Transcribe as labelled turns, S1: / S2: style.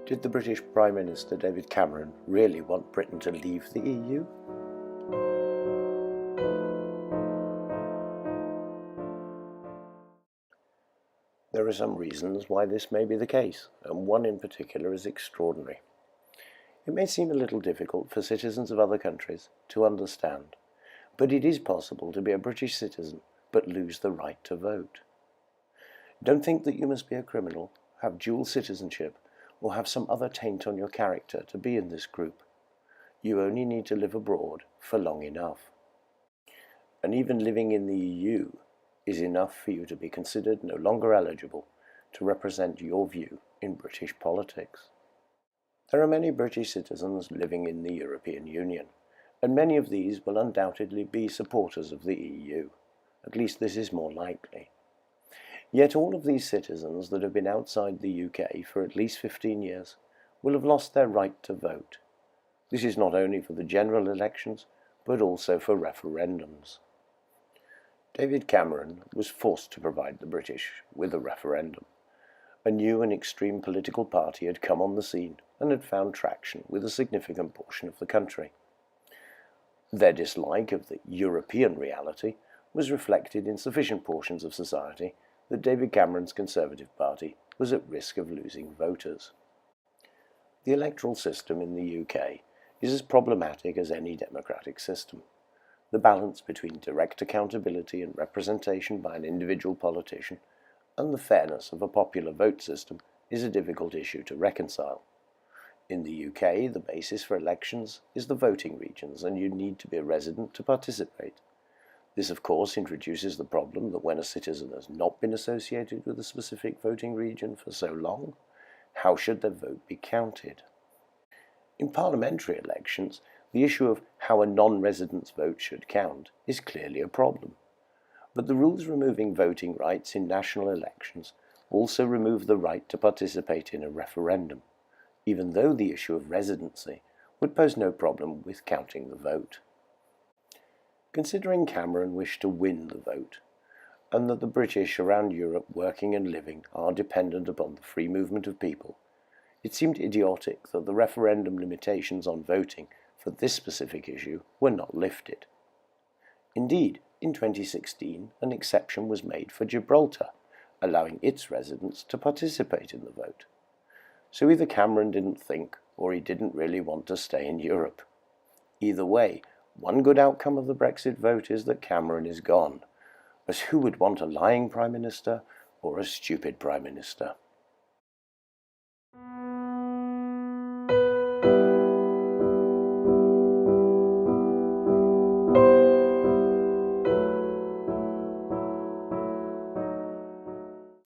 S1: Did the British Prime Minister David Cameron really want Britain to leave the EU? There are some reasons why this may be the case, and one in particular is extraordinary. It may seem a little difficult for citizens of other countries to understand, but it is possible to be a British citizen but lose the right to vote. Don't think that you must be a criminal, have dual citizenship, or have some other taint on your character to be in this group. You only need to live abroad for long enough. And even living in the EU is enough for you to be considered no longer eligible to represent your view in British politics. There are many British citizens living in the European Union, and many of these will undoubtedly be supporters of the EU. At least this is more likely. Yet all of these citizens that have been outside the UK for at least 15 years will have lost their right to vote. This is not only for the general elections, but also for referendums. David Cameron was forced to provide the British with a referendum. A new and extreme political party had come on the scene and had found traction with a significant portion of the country. Their dislike of the European reality was reflected in sufficient portions of society that David Cameron's Conservative Party was at risk of losing voters. The electoral system in the UK is as problematic as any democratic system. The balance between direct accountability and representation by an individual politician and the fairness of a popular vote system is a difficult issue to reconcile. In the UK, the basis for elections is the voting regions, and you need to be a resident to participate. This, of course, introduces the problem that when a citizen has not been associated with a specific voting region for so long, how should their vote be counted? In parliamentary elections, the issue of how a non-resident's vote should count is clearly a problem. But the rules removing voting rights in national elections also remove the right to participate in a referendum, even though the issue of residency would pose no problem with counting the vote. Considering Cameron wished to win the vote, and that the British around Europe working and living are dependent upon the free movement of people, it seemed idiotic that the referendum limitations on voting for this specific issue were not lifted. Indeed, in 2016, an exception was made for Gibraltar, allowing its residents to participate in the vote. So either Cameron didn't think, or he didn't really want to stay in Europe. Either way, one good outcome of the Brexit vote is that Cameron is gone, as who would want a lying Prime Minister or a stupid Prime Minister?